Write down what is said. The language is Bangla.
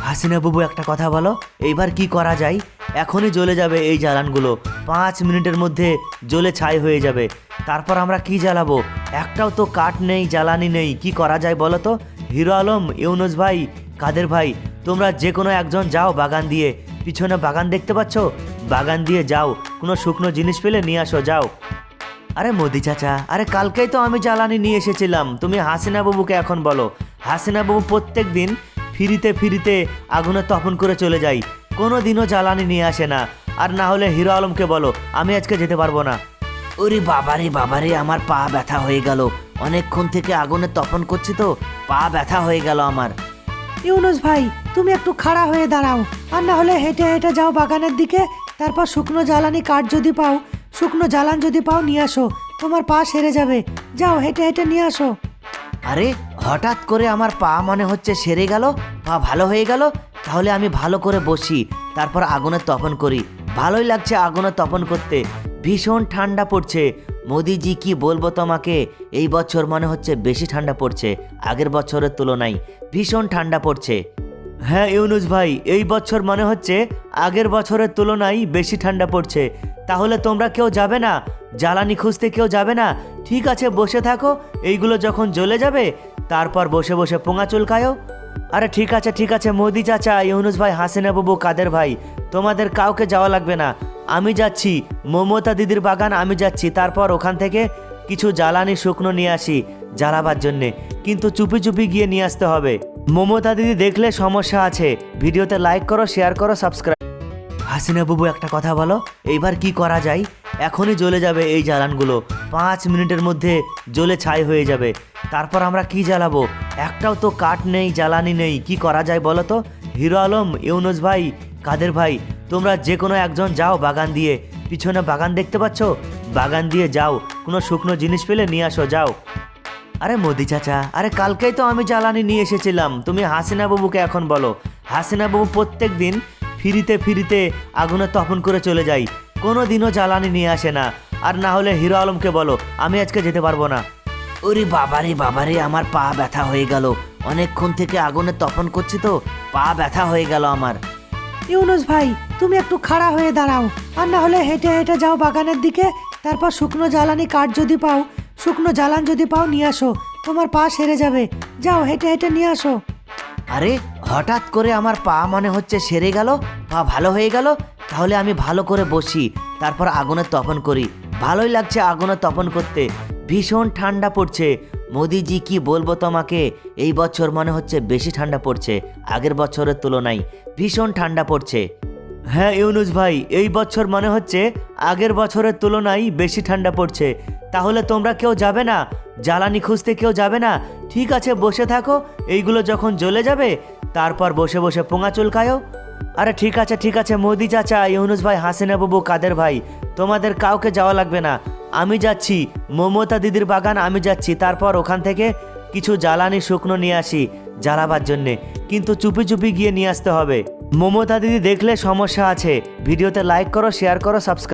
হাসিনা বাবু একটা কথা বলো, এইবার কি করা যায়? এখনই জ্বলে যাবে এই জ্বালানগুলো, 5 মিনিটের মধ্যে জ্বলে ছাই হয়ে যাবে। তারপর আমরা কি জ্বালাবো? একটাও তো কাঠ নেই, জ্বালানি নেই, কি করা যায় বলো তো? হিরো আলম, ইউনুস ভাই, কাদের ভাই, তোমরা যে কোনো একজন যাও বাগান দিয়ে। পিছনে বাগান দেখতে পাচ্ছ? বাগান দিয়ে যাও, কোনো শুকনো জিনিস পেলে নিয়ে আসো, যাও। আরে মোদি চাচা, আরে কালকেই তো আমি জ্বালানি নিয়ে এসেছিলাম, তুমি হাসিনা বাবুকে এখন বলো। হাসিনা বাবু প্রত্যেক দিন ফিরিতে ফিরিতে আগুনে তপন করে চলে যাই, কোনো দিনও জ্বালানি নিয়ে আসে না। আর না হলে হিরো আলমকে বলো, আমি আজকে যেতে পারবো না। ওরে বাবারে বাবারে, আমার পা ব্যথা হয়ে গেল, অনেকক্ষণ থেকে আগুনে তপন করছি তো, পা ব্যথা হয়ে গেল আমার। ইউনুস ভাই, তুমি একটু খাড়া হয়ে দাঁড়াও, আর না হলে হেঁটে হেঁটে যাও বাগানের দিকে। তারপর শুকনো জ্বালানি কাঠ যদি পাও, শুকনো জ্বালান যদি পাও নিয়ে আসো, তোমার পা সেরে যাবে। যাও হেঁটে হেঁটে নিয়ে আসো। আরে হঠাৎ করে আমার পা মনে হচ্ছে সেরে গেল, পা ভালো হয়ে গেল। তাহলে আমি ভালো করে বসি, তারপর আগুনে তপন করি। ভালোই লাগছে আগুনে তপন করতে, ভীষণ ঠান্ডা পড়ছে। মোদিজি কি বলবো তোমাকে, এই বছর মনে হচ্ছে বেশি ঠান্ডা পড়ছে আগের বছরের তুলনায়, ভীষণ ঠান্ডা পড়ছে। হ্যাঁ ইউনুস ভাই, এই বছর মনে হচ্ছে আগের বছরের তুলনায় বেশি ঠান্ডা পড়ছে। তাহলে তোমরা কেউ যাবে না জ্বালানি খুঁজতে? কেউ যাবে না? ঠিক আছে, বসে থাকো, এইগুলো যখন জ্বলে যাবে তারপর বসে বসে পোঙা চুলকায়ও। আরে ঠিক আছে ঠিক আছে, মোদি চাচা, ইউনুস ভাই, হাসিনা বাবু, কাদের ভাই, তোমাদের কাউকে যাওয়া লাগবে না, আমি যাচ্ছি। মমতা দিদির বাগান আমি যাচ্ছি, তারপর ওখান থেকে কিছু জ্বালানি শুকনো নিয়ে আসি জ্বালাবার জন্যে, কিন্তু চুপি চুপি গিয়ে নিয়ে আসতে হবে। মমতা দিদি দেখলে সমস্যা আছে। ভিডিওতে লাইক করো, শেয়ার করো, সাবস্ক্রাইব। হাসিনা বাবু একটা কথা বলো, এইবার কি করা যায়? এখনই জ্বলে যাবে এই জ্বালানগুলো, 5 মিনিটের মধ্যে জ্বলে ছাই হয়ে যাবে। তারপর আমরা কি জ্বালাবো? একটাও তো কাঠ নেই, জ্বালানি নেই, কি করা যায় বলো তো? হিরো আলম, ইউনুস ভাই, কাদের ভাই, তোমরা যে কোনো একজন যাও বাগান দিয়ে। পিছনে বাগান দেখতে পাচ্ছ? বাগান দিয়ে যাও, কোনো শুকনো জিনিস পেলে নিয়ে আসো, যাও। আরে মোদি চাচা, আরে কালকেই তো আমি জ্বালানি নিয়ে এসেছিলাম, তুমি হাসিনা বাবুকে এখন বলো। হাসিনা বাবু প্রত্যেক দিন ফিরিতে ফিরিতে আগুনে তপন করে চলে যাই, কোনো দিনও জ্বালানি নিয়ে আসে না। আর না হলে হিরো আলমকে বলো, আমি আজকে যেতে পারবো না। ওরে বাবারে বাবারে, আমার পা ব্যথা হয়ে গেল, অনেকক্ষণ থেকে আগুনে তপন করছি তো, পা ব্যথা হয়ে গেল আমার। ইউনুস ভাই, তুমি একটু খাড়া হয়ে দাঁড়াও, আর না হলে হেঁটে হেঁটে যাও বাগানের দিকে। তারপর শুকনো জ্বালানি কাঠ যদি পাও, শুকনো জ্বালান যদি পাও নিয়ে আসো, তোমার পা সেরে যাবে। যাও হেঁটে হেঁটে নিয়ে আসো। আরে হঠাৎ করে আমার পা মনে হচ্ছে সেরে গেল, পা ভালো হয়ে গেল। তাহলে আমি ভালো করে বসি, তারপর আগুনে তপন করি। ভালোই লাগছে আগুনে তপন করতে, ভীষণ ঠান্ডা পড়ছে। মোদিজি কি বলবো তোমাকে, এই বছর মনে হচ্ছে বেশি ঠান্ডা পড়ছে আগের বছরের তুলনায়, ভীষণ ঠান্ডা পড়ছে। হ্যাঁ ইউনুস ভাই, এই বছর মনে হচ্ছে আগের বছরের তুলনায় বেশি ঠান্ডা পড়ছে। তাহলে তোমরা কেউ যাবে না জ্বালানি খুঁজতে? কেউ যাবে না? ঠিক আছে, বসে থাকো, এইগুলো যখন জ্বলে যাবে তারপর বসে বসে পোঙা চুলকায়ও। আরে ঠিক আছে ঠিক আছে, মোদি চাচা, ইউনুস ভাই, হাসিনা বাবু, কাদের ভাই, তোমাদের কাউকে যাওয়া লাগবে না, আমি যাচ্ছি। মমতা দিদির বাগান আমি যাচ্ছি, তারপর ওখান থেকে কিছু জ্বালানি শুকনো নিয়ে আসি জ্বালাবার জন্যে, কিন্তু চুপি চুপি গিয়ে নিয়ে আসতে হবে। মমতা দিদি দেখলে সমস্যা আছে। ভিডিওতে লাইক করো, শেয়ার করো, সাবস্ক্রাইব।